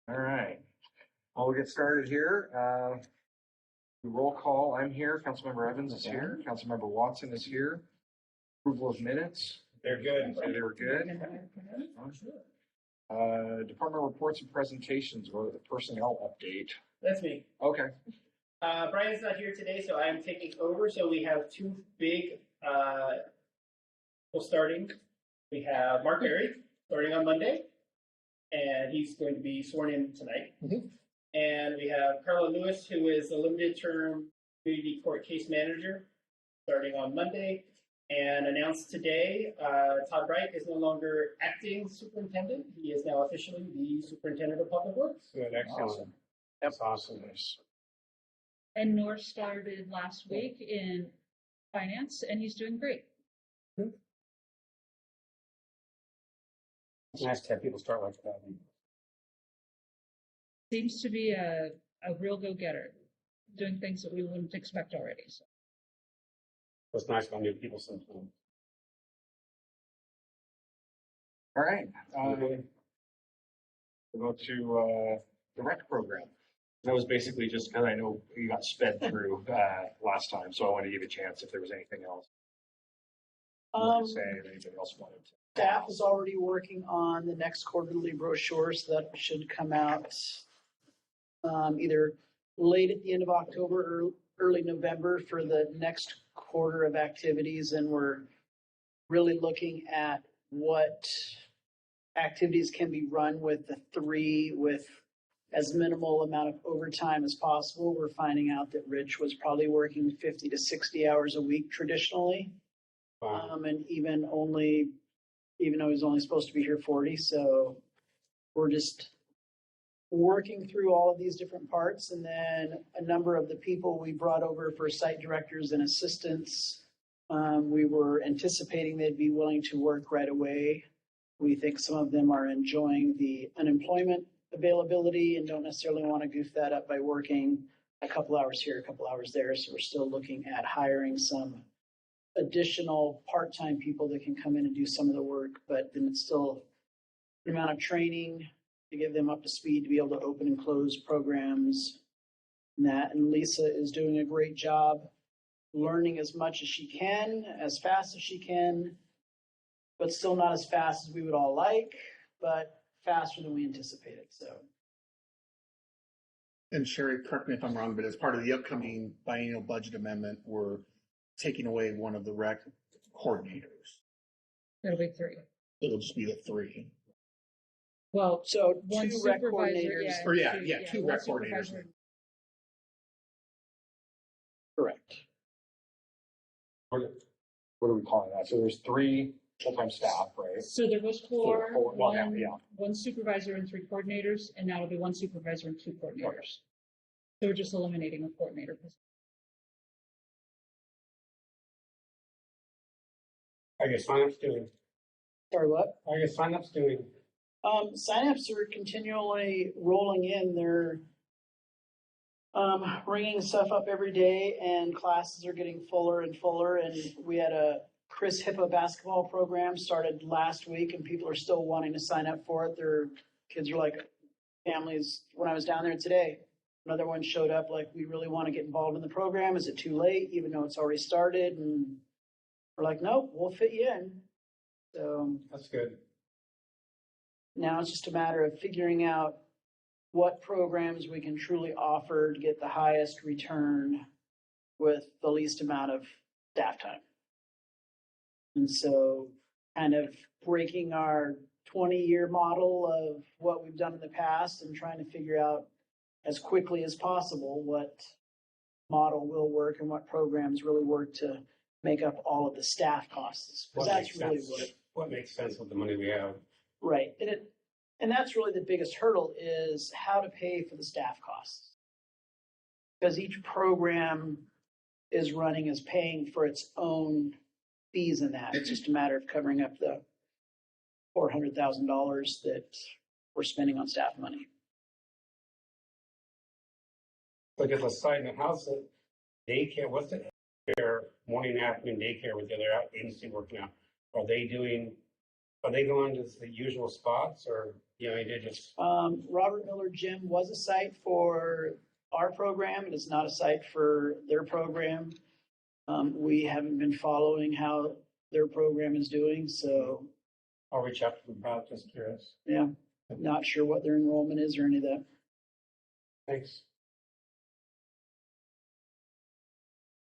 All right. Well, we'll get started here. Roll call. I'm here. Councilmember Evans is here. Councilmember Watson is here. Approval of minutes. They're good. They were good. Department reports and presentations. Or the personnel update. That's me. Okay. Brian's not here today, so I am taking over. So we have two big people starting. We have Mark Berry starting on Monday, and he's going to be sworn in tonight. Mm-hmm. And we have Carla Lewis, who is a limited term community court case manager, starting on Monday. And announced today, Todd Wright is no longer acting superintendent. He is now officially the superintendent of public works. Good, excellent. Awesome. That's awesome. And North started last week in finance, and he's doing great. It's nice to have people start like that. Seems to be a real go-getter, doing things that we wouldn't expect already. So. It's nice when new people sometimes. All right. We'll go to the rec program. That was basically just because I know you got sped through last time, so I wanted to give you a chance if there was anything else. Say if anybody else wanted to. Staff is already working on the next quarterly brochure, so that should come out either late at the end of October or early November for the next quarter of activities. And we're really looking at what activities can be run with the three with as minimal amount of overtime as possible. We're finding out that Rich was probably working 50 to 60 hours a week traditionally. Wow. And even though he's only supposed to be here 40. So we're just working through all of these different parts. And then a number of the people we brought over for site directors and assistants, we were anticipating they'd be willing to work right away. We think some of them are enjoying the unemployment availability and don't necessarily want to goof that up by working a couple hours here, a couple hours there. So we're still looking at hiring some additional part-time people that can come in and do some of the work, but then it's still an amount of training to get them up to speed to be able to open and close programs and that. And Lisa is doing a great job learning as much as she can, as fast as she can, but still not as fast as we would all like, but faster than we anticipated. So. And Sherry, correct me if I'm wrong, but as part of the upcoming biennial budget amendment, we're taking away one of the rec coordinators. It'll be 3. It'll just be the 3. Well, so one 2 rec coordinators. Two rec coordinators. Correct. What are we calling that? So there's 3 full-time staff, right? So there was 4, well, one supervisor and 3 coordinators, and now it'll be 1 supervisor and 2 coordinators. Okay. So we're just eliminating a coordinator position. I guess signups doing. Sorry, what? I guess signups doing. Signups are continually rolling in. They're ringing stuff up every day, and classes are getting fuller and fuller. And we had a Chris Hippo basketball program started last week, and people are still wanting to sign up for it. Their kids are like families. When I was down there today, another one showed up like, we really want to get involved in the program. Is it too late, even though it's already started? And we're like, nope, we'll fit you in. So that's good. Now it's just a matter of figuring out what programs we can truly offer to get the highest return with the least amount of staff time. And so kind of breaking our 20-year model of what we've done in the past and trying to figure out as quickly as possible what model will work and what programs really work to make up all of the staff costs. Because that's really what makes sense with the money we have. Right. And that's really the biggest hurdle is how to pay for the staff costs. Because each program is paying for its own fees in that. It's just a matter of covering up the $400,000 that we're spending on staff money. Like as a side note, how's the daycare? What's the morning and afternoon daycare with the other agency working out? Are they doing Are they going to the usual spots or, you know, they just, Robert Miller Gym was a site for our program. It is not a site for their program. We haven't been following how their program is doing, so I'll reach out to them about, just curious. yeah, not sure what their enrollment is or any of that. Thanks.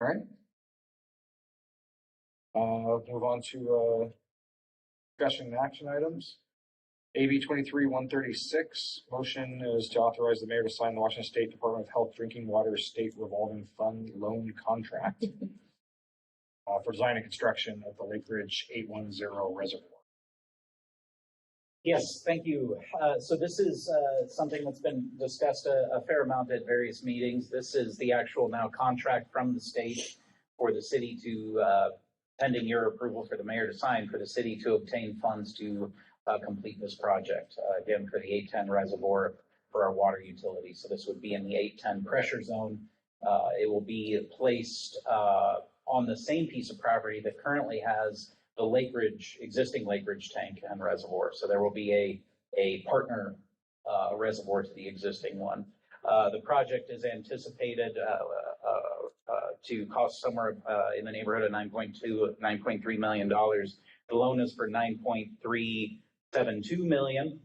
All right. Move on to discussion and action items. AB 23-136, motion is to authorize the mayor to sign the Washington State Department of Health Drinking Water State Revolving Fund Loan Contract for design and construction of the Lake Ridge 810 reservoir. Yes, thank you. So this is something that's been discussed a fair amount at various meetings. This is the actual now contract from the state for the city to, pending your approval for the mayor to sign, for the city to obtain funds to complete this project. Again, for the 810 reservoir for our water utility. So this would be in the 810 pressure zone. It will be placed on the same piece of property that currently has the Lake Ridge, existing Lake Ridge tank and reservoir. So there will be a partner reservoir to the existing one. The project is anticipated to cost somewhere in the neighborhood of $9.3 million. The loan is for $9.372 million.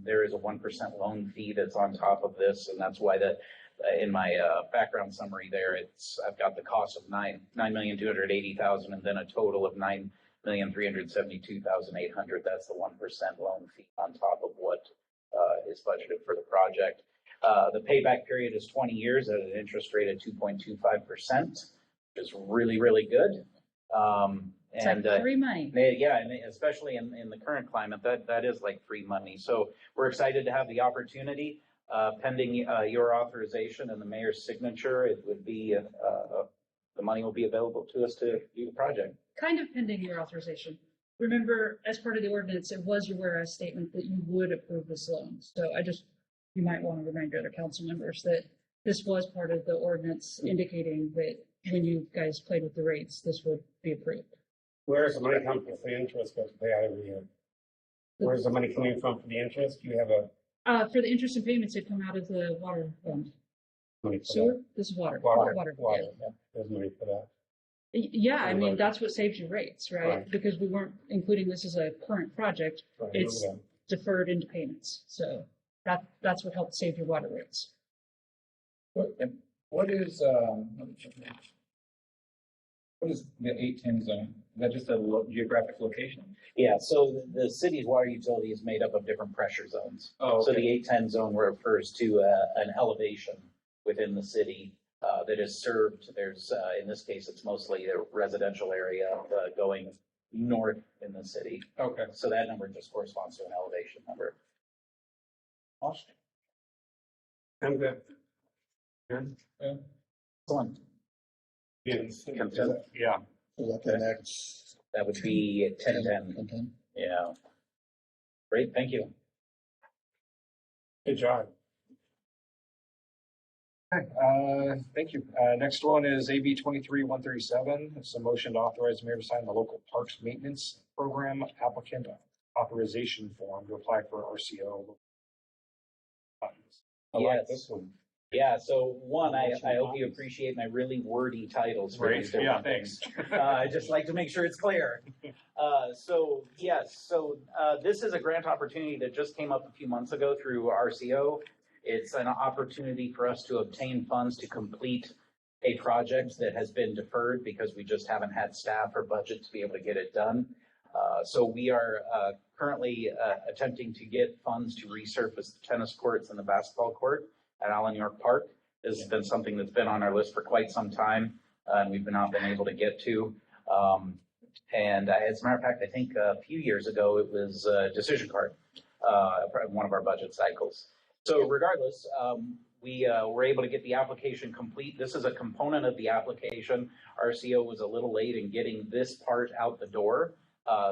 There is a 1% loan fee that's on top of this, and that's why that in my background summary there, I've got the cost of $9,280,000 and then a total of $9,372,800. That's the 1% loan fee on top of what is budgeted for the project. The payback period is 20 years at an interest rate of 2.25%, which is really, really good. It's like free money. Yeah, and especially in the current climate, that is like free money. So we're excited to have the opportunity, pending your authorization and the mayor's signature. It would be the money will be available to us to do the project. Kind of pending your authorization. Remember, as part of the ordinance, it was your whereas statement that you would approve this loan. So you might want to remind other council members that this was part of the ordinance indicating that when you guys played with the rates, this would be approved. Where is the money coming from for the interest goes to pay out every year? Where's the money coming from for the interest? Do you have a For the interest and payments, it come out of the water fund. money for Sewer, that? this is water. Water. Yeah. Yeah. There's money for that. Yeah, I mean, that's what saves you rates, right? Right. Because we weren't including this as a current project. Right, It's okay. deferred into payments. So that's what helped save your water rates. What is the 810 zone? Is that just a geographic location? Yeah, so the city's water utility is made up of different pressure zones. Oh, So okay. the 810 zone refers to an elevation within the city that is served. There's, in this case, it's mostly a residential area going north in the city. Okay. So that number just corresponds to an elevation number. Awesome. I'm good. Good. Excellent. Yes. Consent. Yeah. So that the next. That would be 1010. Yeah. Great, thank you. Good job. Okay, thank you. Next one is AB 23-137. It's a motion to authorize the mayor to sign the local parks maintenance program applicant authorization form to apply for RCO funds. I like Yes. this one. Yeah, so one, I hope you appreciate my really wordy titles for these different Yeah, things. thanks. I just like to make sure it's clear. This is a grant opportunity that just came up a few months ago through RCO. It's an opportunity for us to obtain funds to complete a project that has been deferred because we just haven't had staff or budget to be able to get it done. So we are currently attempting to get funds to resurface the tennis courts and the basketball court at Allen York Park. This has been something that's been on our list for quite some time, and we've not been able to get to. And as a matter of fact, I think a few years ago, it was a decision card, one of our budget cycles. So regardless, we were able to get the application complete. This is a component of the application. RCO was a little late in getting this part out the door.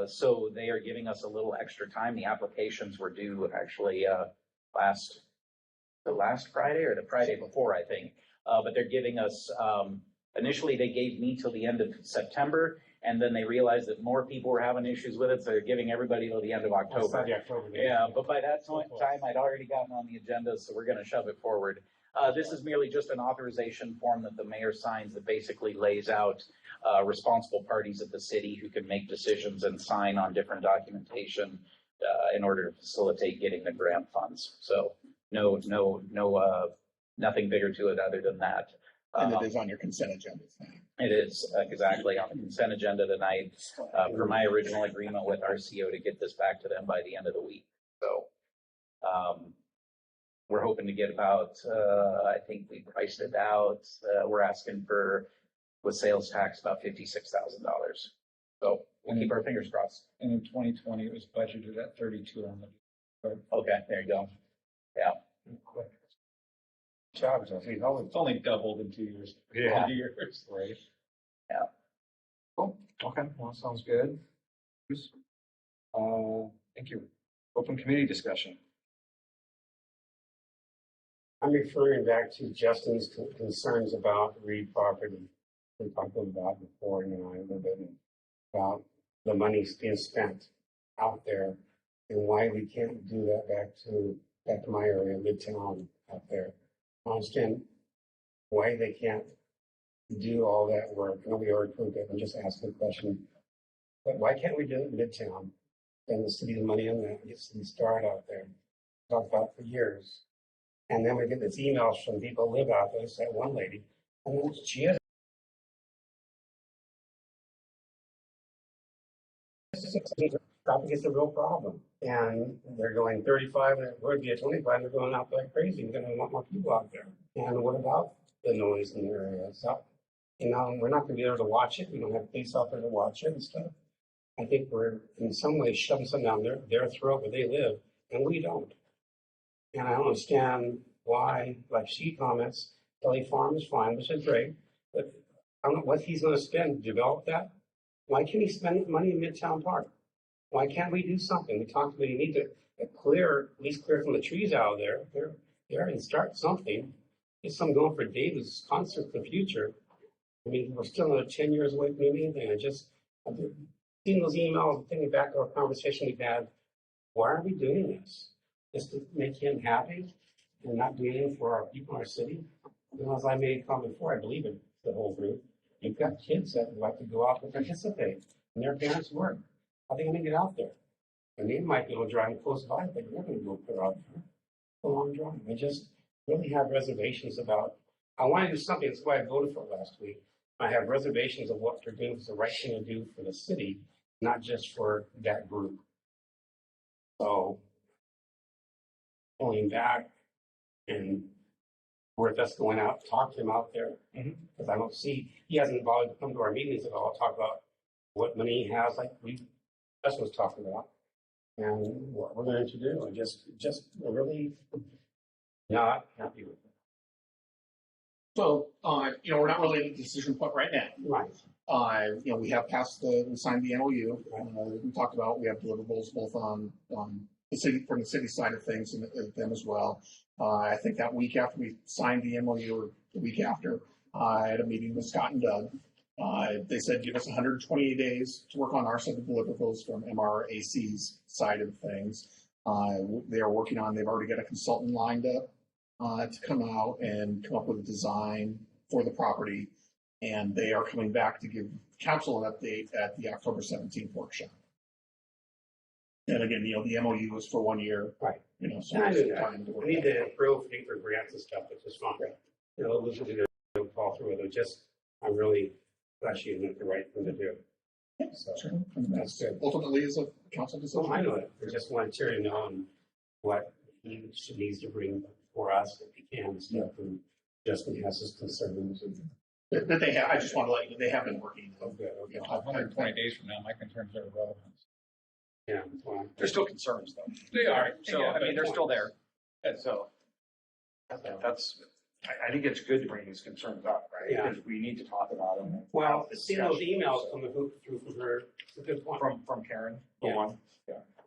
So they are giving us a little extra time. The applications were due actually the last Friday or the Friday before, I think. But they're giving us, initially they gave me till the end of September. And then they realized that more people were having issues with it, so they're giving everybody till the end of October. Yeah, but by that time, I'd already gotten on the agenda, so we're gonna shove it forward. This is merely just an authorization form that the mayor signs that basically lays out responsible parties at the city who can make decisions and sign on different documentation in order to facilitate getting the grant funds. So nothing bigger to it other than that. And it is on your consent agenda. It is exactly on the consent agenda tonight, per my original agreement with RCO to get this back to them by the end of the week. So, we're hoping to get about, I think we priced it out. We're asking for, with sales tax, about $56,000. So we'll keep our fingers crossed. And in 2020, it was budgeted at 32 on the. Okay, there you go. Yeah. Job, it's only doubled in 2 years. Yeah. 2 years, right? Cool. Okay, well, sounds good. Thank you. Open committee discussion. I'm referring back to Justin's concerns about Reed property. We talked about before, you know, a little bit about the money being spent out there and why we can't do that back to my area, Midtown out there. I understand why they can't do all that work. Nobody already proved it. I'm just asking a question. But why can't we do it in Midtown? Spend the city's money on that, get some start out there. Talked about it for years. And then we get these emails from people who live out there. It's that one lady, and then she has traffic is a real problem. And they're going 35 and we're going to be at 25 and they're going out like crazy. We're going to want more people out there. And what about the noise in the area? So, you know, we're not going to be able to watch it. We don't have police out there to watch it and stuff. I think we're in some ways shoving something down their throat where they live, and we don't. And I don't understand why, like she comments, Kelly Farm is fine, which is great, but I don't know what he's going to spend to develop that. Why can't he spend money in Midtown Park? Why can't we do something? We talked about you need to clear, at least clear from the trees out there and start something. Get something going for David's concert in the future. I mean, we're still another 10 years away from doing anything. I've seen those emails, thinking back to our conversation we've had. Why are we doing this? Just to make him happy and not do anything for our people in our city? You know, as I made a comment before, I believe in the whole group. You've got kids that would like to go out and participate, and their parents work. How are they going to get out there? And they might be able to drive close by, but they're going to go put out there. A long drive. I just really have reservations about. I want to do something. That's why I voted for it last week. I have reservations of what they're doing is the right thing to do for the city, not just for that group. So, going back and worth us going out, talk to him out there, because I don't see, he hasn't bothered to come to our meetings at all, talk about what money he has, like us was talking about, and what we're going to do. I just we're really not happy with it. So, you know, we're not really at a decision point right now. Right. You know, we have we signed the MOU. We talked about, we have deliverables both on the city, from the city side of things and them as well. I think that week after we signed the MOU, or the week after, I had a meeting with Scott and Doug. They said, give us 128 days to work on our set of deliverables from MRAC's side of things. They are working on, they've already got a consultant lined up to come out and come up with a design for the property. And they are coming back to give council an update at the October 17th workshop. And again, you know, the MOU is for 1 year. Right. You know, so And I there's do time to that. work We need that to approve for grants and stuff, which is fine. Right. You know, listen to them fall through with it. Just, I'm really actually isn't the right thing to do. So Sure. I mean, that's good. ultimately is a council decision. So I know it. I just want Terry to know what he needs to bring for us if he can. And stuff. And Justin has his concerns. And That they have, I just want to let you know, they have been working. okay, okay. 120 days from now, my concerns are irrelevant. Yeah, well, There's still concerns though. They are. So, I mean, they're still there. And so I think it's good to bring these concerns up, right? Yeah. Because we need to talk about them. well, seeing those emails coming through from her, it's a good point. From Karen, for Yeah. one.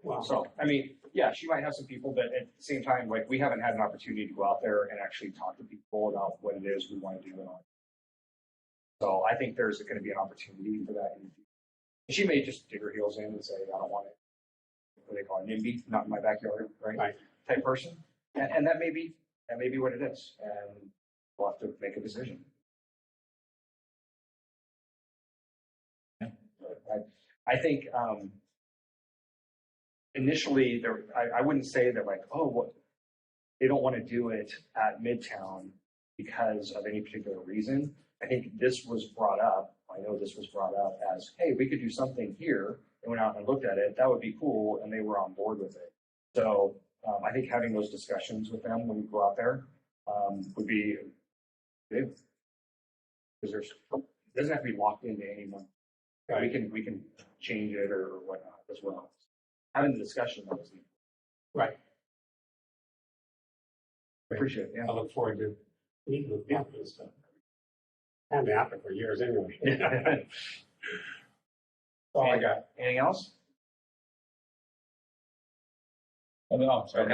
Well, So, I mean, yeah, she might have some people, but at the same time, like, we haven't had an opportunity to go out there and actually talk to people about what it is we want to do and all. So I think there's going to be an opportunity for that in the future. She may just dig her heels in and say, I don't want it, what do they call it, NIMBY, not in my backyard, right? Right. Type person. And that may be what it is. And we'll have to make a decision. I think, initially I wouldn't say that like, oh, what, they don't want to do it at Midtown because of any particular reason. I think this was brought up. I know this was brought up as, hey, we could do something here. They went out and looked at it. That would be cool. And they were on board with it. So I think having those discussions with them when we go out there would be big. Because it doesn't have to be locked into anyone. Right. We can change it or whatnot as well. Having the discussion that was needed. Right. Appreciate it. Yeah. I look forward to meeting with you and stuff. I haven't been out there for years anyway. That's all I got. Anything else? Oh, no, sorry.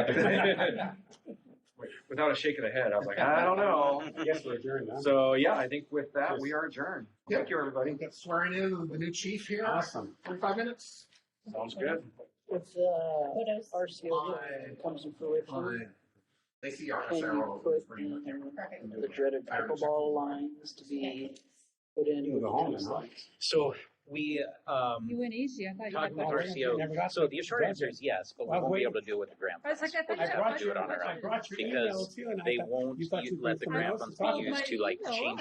Without a shake of the head, I was like, I don't know. I guess we're adjourned now. So yeah, I think with that we are adjourned. Thank you, everybody. Get swearing in the new chief here. Awesome. 45 minutes. Sounds good. If RCO comes to fruition, They see our can you put in the dreaded pickleball lines to be put in? You go home and hunt. So we, You went easy. I thought you talked had with that. RCO. So the short answer is yes, but we won't be able to do it with the grant I was like, funds. I We'll thought just you have to do it on our I own brought your email because too, and I they thought- won't you thought you let the put grant something funds else? be used to like change